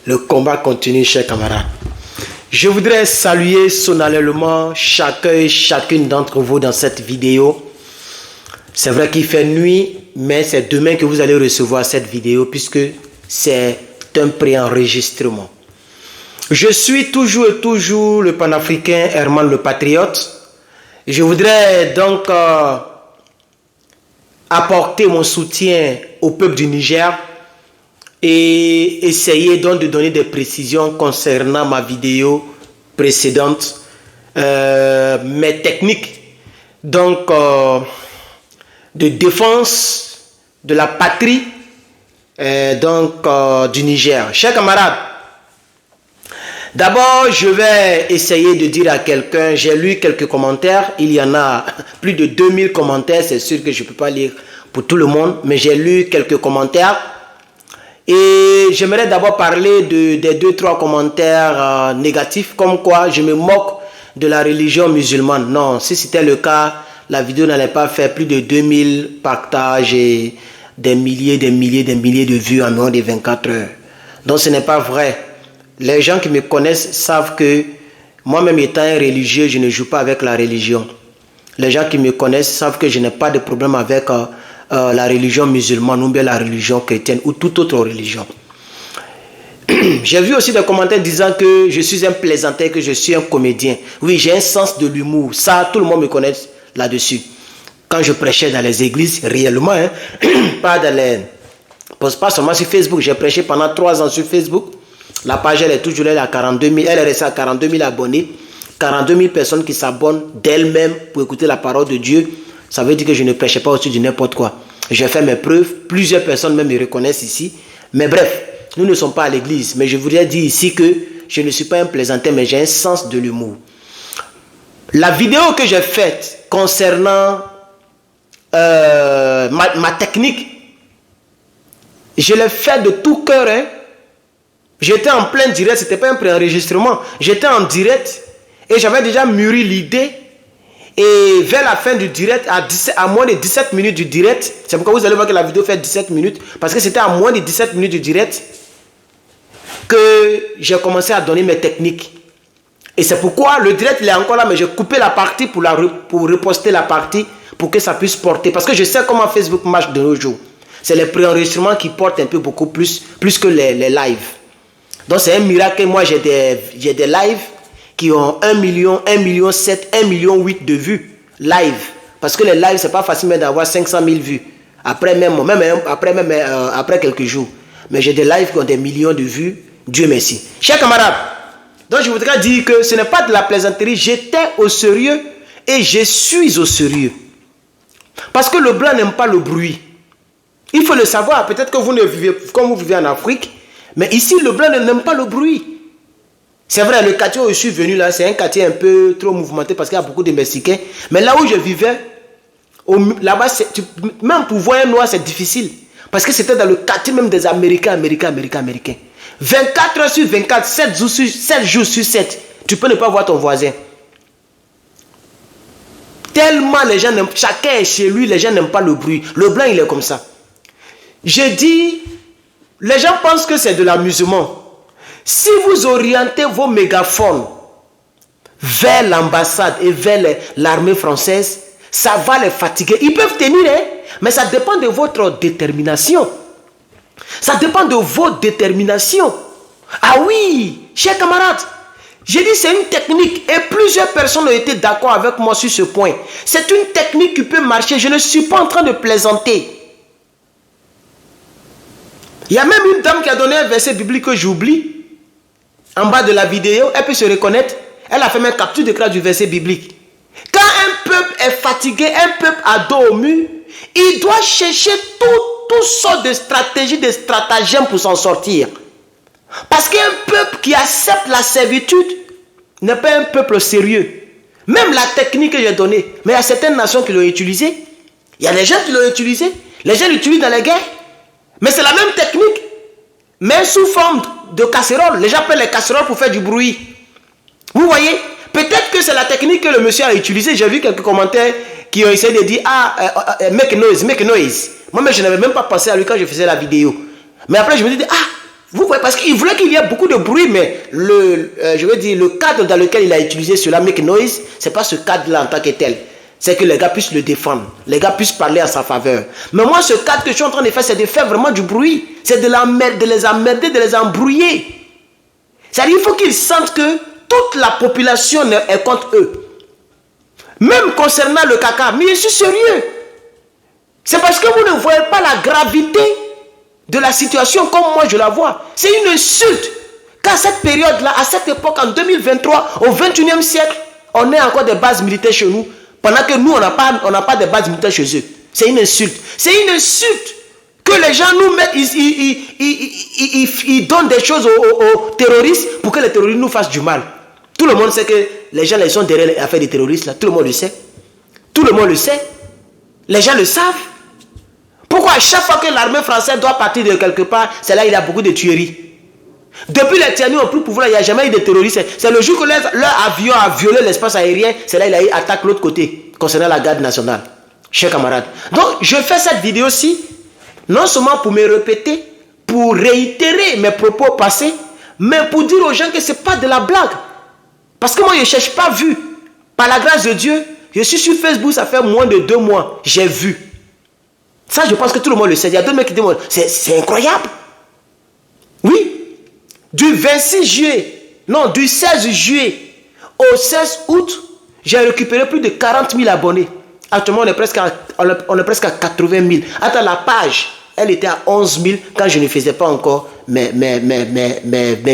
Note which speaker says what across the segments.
Speaker 1: Le combat continue, chers camarades. Je voudrais saluer solennellement chacun et chacune d'entre vous dans cette vidéo. C'est vrai qu'il fait nuit, mais c'est demain que vous allez recevoir cette vidéo puisque c'est un préenregistrement. Je suis toujours et toujours le panafricain Herman le Patriote. Je voudrais donc apporter mon soutien au peuple du Niger et essayer donc de donner des précisions concernant ma vidéo précédente, mes techniques donc de défense de la patrie du Niger. Chers camarades, d'abord je vais essayer de dire à quelqu'un, j'ai lu quelques commentaires, il y en a plus de 2000 commentaires, c'est sûr que je ne peux pas lire pour tout le monde, mais j'ai lu quelques commentaires. Et j'aimerais d'abord parler des 2-3 commentaires négatifs, comme quoi je me moque de la religion musulmane. Non, si c'était le cas, la vidéo n'allait pas faire plus de 2000 partages et des milliers de vues en moins de 24 heures. Donc ce n'est pas vrai. Les gens qui me connaissent savent que moi-même étant un religieux, je ne joue pas avec la religion. Les gens qui me connaissent savent que je n'ai pas de problème avec la religion musulmane ou bien la religion chrétienne ou toute autre religion. J'ai vu aussi des commentaires disant que je suis un plaisantin, que je suis un comédien. Oui, j'ai un sens de l'humour. Ça, tout le monde me connaît là-dessus. Quand je prêchais dans les églises, réellement, hein, pas seulement sur Facebook. J'ai prêché pendant 3 ans sur Facebook. La page, elle est toujours là à 42 000. Elle est restée à 42 000 abonnés. 42 000 personnes qui s'abonnent d'elles-mêmes pour écouter la parole de Dieu. Ça veut dire que je ne prêchais pas au-dessus de n'importe quoi. J'ai fait mes preuves. Plusieurs personnes même me reconnaissent ici. Mais bref, nous ne sommes pas à l'église. Mais je voudrais dire ici que je ne suis pas un plaisantin, mais j'ai un sens de l'humour. La vidéo que j'ai faite concernant ma technique, je l'ai faite de tout cœur. Hein. J'étais en plein direct. Ce n'était pas un préenregistrement. J'étais en direct et j'avais déjà mûri l'idée. Et vers la fin du direct, à moins de 17 minutes du direct, c'est pourquoi vous allez voir que la vidéo fait 17 minutes, parce que c'était à moins de 17 minutes du direct que j'ai commencé à donner mes techniques. Et c'est pourquoi le direct il est encore là, mais j'ai coupé la partie pour reposter la partie pour que ça puisse porter. Parce que je sais comment Facebook marche de nos jours. C'est les préenregistrements qui portent un peu beaucoup plus que les lives. Donc c'est un miracle. Moi j'ai des lives qui ont 1 million, 1,7 million, 1,8 million de vues live. Parce que les lives, c'est pas facile d'avoir 500 000 vues. Après quelques jours. Mais j'ai des lives qui ont des millions de vues. Dieu merci. Chers camarades, donc je voudrais dire que ce n'est pas de la plaisanterie. J'étais au sérieux et je suis au sérieux. Parce que le blanc n'aime pas le bruit. Il faut le savoir. Peut-être que vous ne vivez comme vous vivez en Afrique. Mais ici, le blanc n'aime pas le bruit. C'est vrai, le quartier où je suis venu là, c'est un quartier un peu trop mouvementé parce qu'il y a beaucoup de Mexicains. Mais là où je vivais, là-bas, même pour voir un noir, c'est difficile. Parce que c'était dans le quartier même des Américains. 24 heures sur 24, 7 jours sur 7, tu peux ne pas voir ton voisin. Tellement les gens n'aiment, chacun est chez lui, les gens n'aiment pas le bruit. Le blanc, il est comme ça. Je dis, les gens pensent que c'est de l'amusement. Si vous orientez vos mégaphones vers l'ambassade et vers l'armée française, ça va les fatiguer. Ils peuvent tenir, hein, mais ça dépend de votre détermination. Ça dépend de votre détermination. Ah oui, chers camarades, j'ai dit c'est une technique et plusieurs personnes ont été d'accord avec moi sur ce point. C'est une technique qui peut marcher. Je ne suis pas en train de plaisanter. Il y a même une dame qui a donné un verset biblique que j'oublie. En bas de la vidéo, elle peut se reconnaître. Elle a fait même capture d'écran du verset biblique. Quand un peuple est fatigué, un peuple a dos au mur, il doit chercher toutes sortes de stratégies, de stratagèmes pour s'en sortir. Parce qu'un peuple qui accepte la servitude n'est pas un peuple sérieux. Même la technique que j'ai donnée, mais il y a certaines nations qui l'ont utilisée. Il y a des gens qui l'ont utilisée. Les gens l'utilisent dans les guerres. Mais c'est la même technique. Mais sous forme de casserole. Les gens prennent les casseroles pour faire du bruit. Vous voyez? Peut-être que c'est la technique que le monsieur a utilisée. J'ai vu quelques commentaires qui ont essayé de dire make noise, make noise. Moi, mais je n'avais même pas pensé à lui quand je faisais la vidéo. Mais après, je me dis, Vous voyez, parce qu'il voulait qu'il y ait beaucoup de bruit, mais je veux dire, le cadre dans lequel il a utilisé cela, make noise, c'est pas ce cadre-là en tant que tel. C'est que les gars puissent le défendre, les gars puissent parler en sa faveur. Mais moi, ce cadre que je suis en train de faire, c'est de faire vraiment du bruit. C'est de les emmerder, de les embrouiller. C'est-à-dire qu'il faut qu'ils sentent que toute la population est contre eux. Même concernant le caca, mais je suis sérieux. C'est parce que vous ne voyez pas la gravité de la situation comme moi je la vois. C'est une insulte qu'à cette période-là, à cette époque, en 2023, au 21e siècle, on ait encore des bases militaires chez nous, pendant que nous, on n'a pas de bases militaires chez eux. C'est une insulte. C'est une insulte que les gens nous mettent, ils donnent des choses aux terroristes pour que les terroristes nous fassent du mal. Tout le monde sait que les gens ils sont derrière les affaires des terroristes, là. Tout le monde le sait. Tout le monde le sait. Les gens le savent. Pourquoi à chaque fois que l'armée française doit partir de quelque part, c'est là il y a beaucoup de tueries. Depuis les Tiani au plus pouvoir, il n'y a jamais eu de terroristes. C'est le jour que leur avion a violé l'espace aérien, c'est là il a eu attaque de l'autre côté, concernant la garde nationale. Chers camarades. Donc, je fais cette vidéo-ci, non seulement pour me répéter, pour réitérer mes propos passés, mais pour dire aux gens que ce n'est pas de la blague. Parce que moi, je ne cherche pas vu. Par la grâce de Dieu, je suis sur Facebook, ça fait moins de 2 mois. J'ai vu. Ça, je pense que tout le monde le sait. Il y a d'autres mecs qui disent, c'est incroyable. Oui. Du 26 juillet, non, du 16 juillet au 16 août, j'ai récupéré plus de 40 000 abonnés. Actuellement, on est presque à 80 000. Attends, la page, elle était à 11 000 quand je ne faisais pas encore mes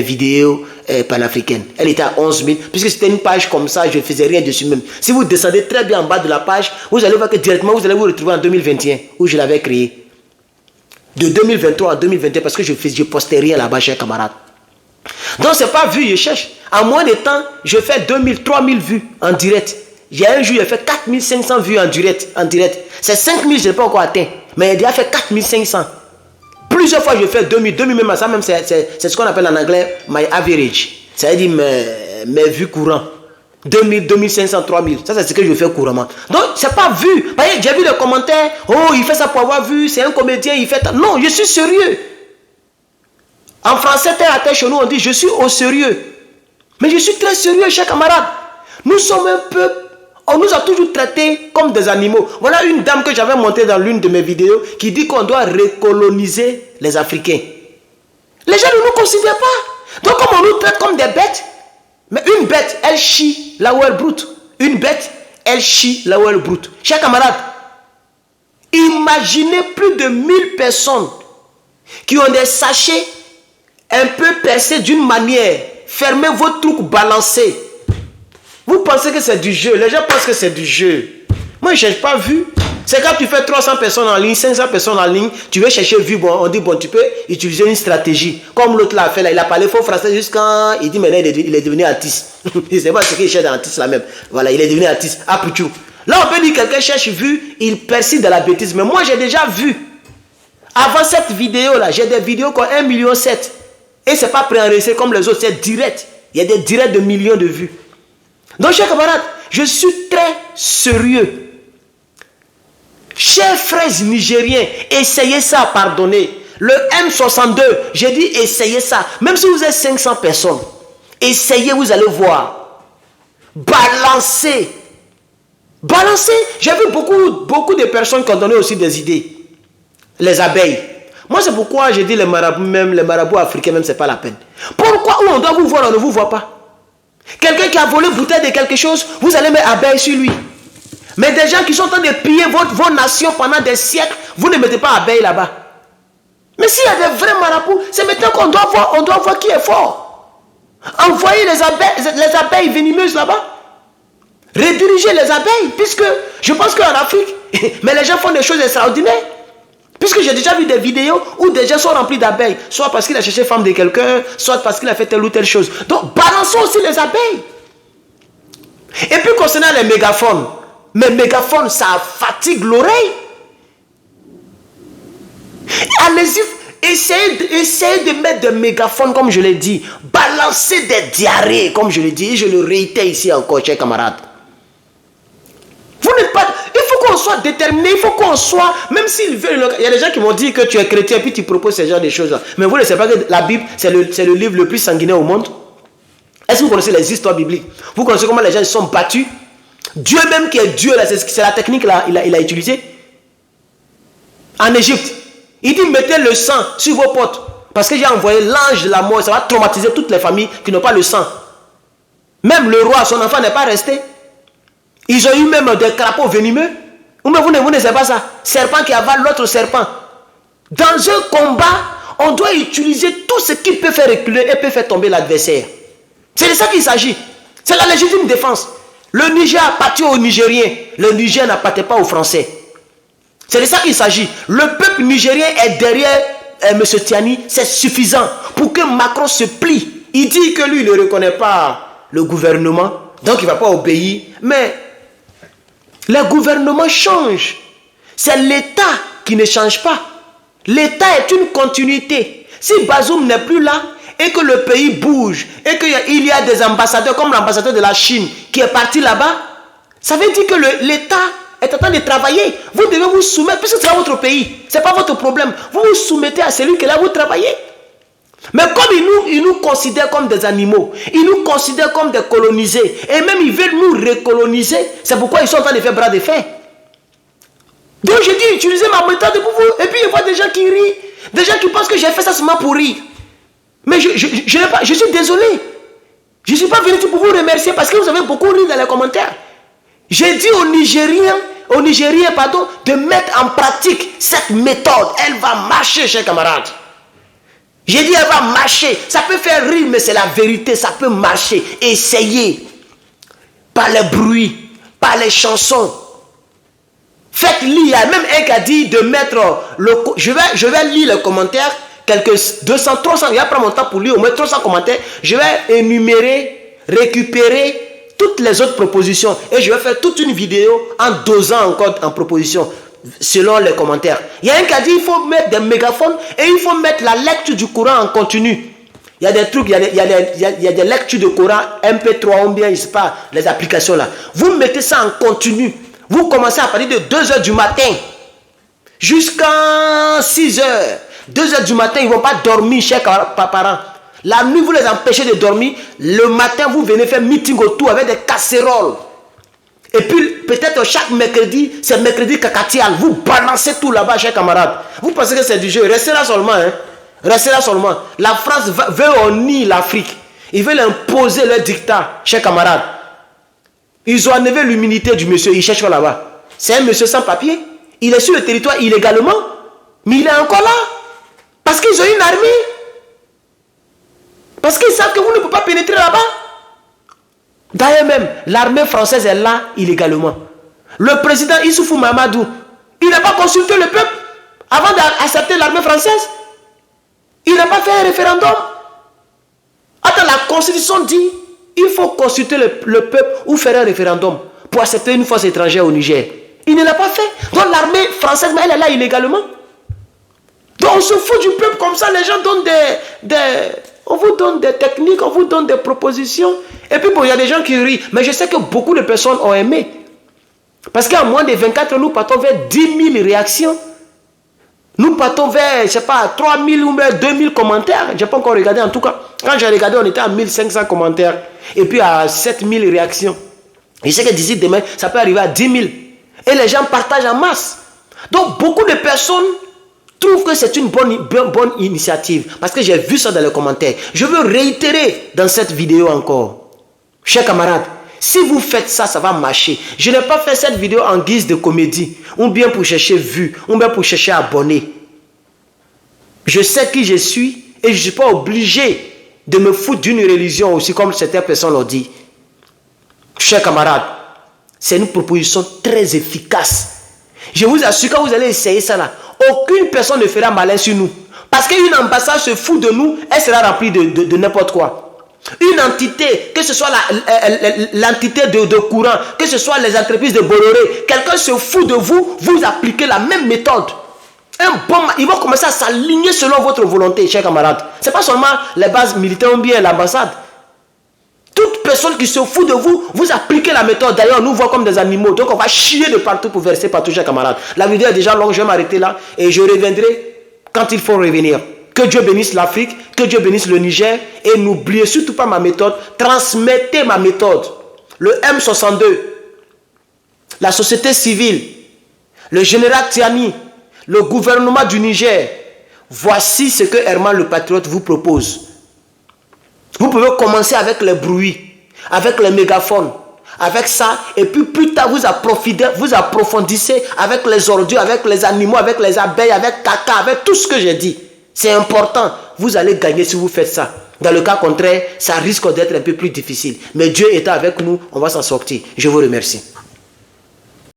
Speaker 1: vidéos panafricaines. Elle était à 11 000, puisque c'était une page comme ça, je ne faisais rien dessus même. Si vous descendez très bien en bas de la page, vous allez voir que directement, vous allez vous retrouver en 2021, où je l'avais créé. De 2023 à 2021, parce que je ne postais rien là-bas, chers camarades. Donc, ce n'est pas vu, je cherche. En moins de temps, je fais 2000, 3000 vues en direct. Il y a un jour, j'ai fait 4500 vues en direct. C'est 5000, je n'ai pas encore atteint. Mais il a déjà fait 4500. Plusieurs fois, je fais 2000 même à ça, même c'est ce qu'on appelle en anglais my average. C'est-à-dire mes vues courantes. 2000, 2500, 3000. Ça, c'est ce que je fais couramment. Donc, c'est pas vu. J'ai vu les commentaires. Oh, il fait ça pour avoir vu. C'est un comédien, il fait ça. Non, je suis sérieux. En français, terre à terre, chez nous, on dit je suis au sérieux. Mais je suis très sérieux, chers camarades. Nous sommes un peuple. On nous a toujours traités comme des animaux. Voilà une dame que j'avais montée dans l'une de mes vidéos qui dit qu'on doit recoloniser les Africains. Les gens ne nous considèrent pas. Donc comme on nous traite comme des bêtes, mais une bête, elle chie là où elle broute. Une bête, elle chie là où elle broute. Chers camarades, imaginez plus de 1000 personnes qui ont des sachets un peu percés d'une manière, fermez vos trucs balancés. Vous pensez que c'est du jeu. Les gens pensent que c'est du jeu. Moi, je ne cherche pas vu. C'est quand tu fais 300 personnes en ligne, 500 personnes en ligne, tu veux chercher vu. Bon, on dit, bon, tu peux utiliser une stratégie. Comme l'autre l'a fait là, il a parlé faux français jusqu'à... Il dit, maintenant, il est devenu artiste. Il ne sait pas ce qu'il cherche dans l'artiste là même. Voilà, il est devenu artiste. Ah, putain. Là, on peut dire que quelqu'un cherche vu, il persiste dans la bêtise. Mais moi, j'ai déjà vu. Avant cette vidéo-là, j'ai des vidéos qui ont 1,7 million. Et ce n'est pas préenregistré comme les autres, c'est direct. Il y a des directs de millions de vues. Donc, chers camarades, je suis très sérieux. Chers frères nigériens, essayez ça à pardonner. Le M62, j'ai dit essayez ça. Même si vous êtes 500 personnes, essayez, vous allez voir. Balancez. Balancez. J'ai vu beaucoup de personnes qui ont donné aussi des idées. Les abeilles. Moi, c'est pourquoi j'ai dit les marabouts, même les marabouts africains, même, c'est pas la peine. Pourquoi où on doit vous voir, on ne vous voit pas? Quelqu'un qui a volé bouteille de quelque chose, vous allez mettre abeille sur lui. Mais des gens qui sont en train de piller vos nations pendant des siècles, vous ne mettez pas abeille là-bas. Mais s'il y a des vrais marabouts, c'est maintenant qu'on doit voir qui est fort. Envoyez les abeilles venimeuses là-bas. Rediriger les abeilles, puisque je pense qu'en Afrique, mais les gens font des choses extraordinaires. Puisque j'ai déjà vu des vidéos où des gens sont remplis d'abeilles, soit parce qu'il a cherché femme de quelqu'un, soit parce qu'il a fait telle ou telle chose. Donc, balançons aussi les abeilles. Et puis, concernant les mégaphones, mais mégaphones, ça fatigue l'oreille. Allez-y, essayez de mettre des mégaphones, comme je l'ai dit. Balancez des diarrhées, comme je l'ai dit. Et je le réitère ici encore, chers camarades. Vous n'êtes pas... Il faut qu'on soit déterminé, il faut qu'on soit, même s'ils veulent, il y a des gens qui m'ont dit que tu es chrétien, puis tu proposes ce genre de choses-là. Mais vous ne savez pas que la Bible, c'est le livre le plus sanguinaire au monde? Est-ce que vous connaissez les histoires bibliques? Vous connaissez comment les gens se sont battus? Dieu même qui est Dieu, c'est la technique qu'il a utilisée. En Égypte, il dit mettez le sang sur vos portes. Parce que j'ai envoyé l'ange de la mort, ça va traumatiser toutes les familles qui n'ont pas le sang. Même le roi, son enfant n'est pas resté. Ils ont eu même des crapauds venimeux. Vous ne savez pas ça. Serpent qui avale l'autre serpent. Dans un combat, on doit utiliser tout ce qui peut faire reculer et peut faire tomber l'adversaire. C'est de ça qu'il s'agit. C'est la légitime défense. Le Niger appartient aux Nigériens. Le Niger n'appartient pas aux Français. C'est de ça qu'il s'agit. Le peuple nigérien est derrière M. Tiani. C'est suffisant pour que Macron se plie. Il dit que lui, il ne reconnaît pas le gouvernement. Donc, il ne va pas obéir. Mais le gouvernement change. C'est l'État qui ne change pas. L'État est une continuité. Si Bazoum n'est plus là et que le pays bouge et qu'il y a des ambassadeurs comme l'ambassadeur de la Chine qui est parti là-bas, ça veut dire que l'État est en train de travailler. Vous devez vous soumettre, puisque c'est votre pays. Ce n'est pas votre problème. Vous vous soumettez à celui qui est là, vous travaillez. Mais comme ils nous considèrent comme des animaux, ils nous considèrent comme des colonisés, et même ils veulent nous recoloniser, c'est pourquoi ils sont en train de faire bras de fer. Donc je dis, utilisez ma méthode pour vous, et puis il y a des gens qui rient, des gens qui pensent que j'ai fait ça seulement pour rire. Mais je suis désolé. Je ne suis pas venu pour vous remercier parce que vous avez beaucoup ri dans les commentaires. J'ai dit aux Nigériens, de mettre en pratique cette méthode. Elle va marcher, chers camarades. J'ai dit, elle va marcher. Ça peut faire rire, mais c'est la vérité. Ça peut marcher. Essayez. Par les bruits, par les chansons. Faites lire. Il y a même un qui a dit de mettre le... Je vais lire les commentaires. Quelques 200, 300. Il va prendre mon temps pour lire au moins 300 commentaires. Je vais énumérer, récupérer toutes les autres propositions. Et je vais faire toute une vidéo en dosant encore en propositions. Selon les commentaires. Il y a un qui a dit il faut mettre des mégaphones et il faut mettre la lecture du Coran en continu. Il y a des trucs, il y a des lectures de Coran, MP3 ou bien, je ne sais pas, les applications là. Vous mettez ça en continu. Vous commencez à partir de 2h du matin jusqu'à 6h. 2h du matin, ils ne vont pas dormir chez parents. La nuit, vous les empêchez de dormir. Le matin, vous venez faire meeting autour avec des casseroles. Et puis, peut-être chaque mercredi, c'est mercredi cacatial. Vous balancez tout là-bas, chers camarades. Vous pensez que c'est du jeu. Restez là seulement. Hein. Restez là seulement. La France veut unir l'Afrique. Ils veulent imposer leur dictat, chers camarades. Ils ont enlevé l'humilité du monsieur. Ils cherchent là-bas. C'est un monsieur sans papier. Il est sur le territoire illégalement. Mais il est encore là. Parce qu'ils ont une armée. Parce qu'ils savent que vous ne pouvez pas pénétrer là-bas. D'ailleurs même, l'armée française est là illégalement. Le président Issoufou Mahamadou, il n'a pas consulté le peuple avant d'accepter l'armée française. Il n'a pas fait un référendum. Attends, la constitution dit, il faut consulter le peuple ou faire un référendum pour accepter une force étrangère au Niger. Il ne l'a pas fait. Donc l'armée française, elle est là illégalement. Donc on se fout du peuple comme ça, les gens donnent on vous donne des techniques, on vous donne des propositions. Et puis bon, il y a des gens qui rient. Mais je sais que beaucoup de personnes ont aimé. Parce qu'en moins de 24 heures, nous partons vers 10 000 réactions. Nous partons vers, je ne sais pas, 3 000 ou même 2 000 commentaires. Je n'ai pas encore regardé en tout cas. Quand j'ai regardé, on était à 1 500 commentaires. Et puis à 7 000 réactions. Je sais que d'ici demain, ça peut arriver à 10 000. Et les gens partagent en masse. Donc beaucoup de personnes trouve que c'est une bonne initiative. Parce que j'ai vu ça dans les commentaires. Je veux réitérer dans cette vidéo encore. Chers camarades, si vous faites ça, ça va marcher. Je n'ai pas fait cette vidéo en guise de comédie. Ou bien pour chercher vues. Ou bien pour chercher abonnés. Je sais qui je suis. Et je ne suis pas obligé de me foutre d'une religion aussi comme certaines personnes l'ont dit. Chers camarades, c'est une proposition très efficace. Je vous assure, quand vous allez essayer ça là, aucune personne ne fera malin sur nous. Parce qu'une ambassade se fout de nous, elle sera remplie de n'importe quoi. Une entité, que ce soit l'entité de courant, que ce soit les entreprises de Bolloré, quelqu'un se fout de vous, vous appliquez la même méthode. Ils vont commencer à s'aligner selon votre volonté, chers camarades. Ce n'est pas seulement les bases militaires ou bien l'ambassade. toute personne qui se fout de vous, vous appliquez la méthode. D'ailleurs, on nous voit comme des animaux. Donc, on va chier de partout pour verser partout, chers camarades. La vidéo est déjà longue, je vais m'arrêter là. Et je reviendrai quand il faut revenir. Que Dieu bénisse l'Afrique, que Dieu bénisse le Niger. Et n'oubliez surtout pas ma méthode. Transmettez ma méthode. Le M62, la société civile, le général Tiani, le gouvernement du Niger. Voici ce que Herman le Patriote vous propose. Vous pouvez commencer avec les bruits, avec les mégaphones, avec ça. Et puis plus tard, vous approfondissez avec les ordures, avec les animaux, avec les abeilles, avec caca, avec tout ce que j'ai dit. C'est important. Vous allez gagner si vous faites ça. Dans le cas contraire, ça risque d'être un peu plus difficile. Mais Dieu étant avec nous, on va s'en sortir. Je vous remercie.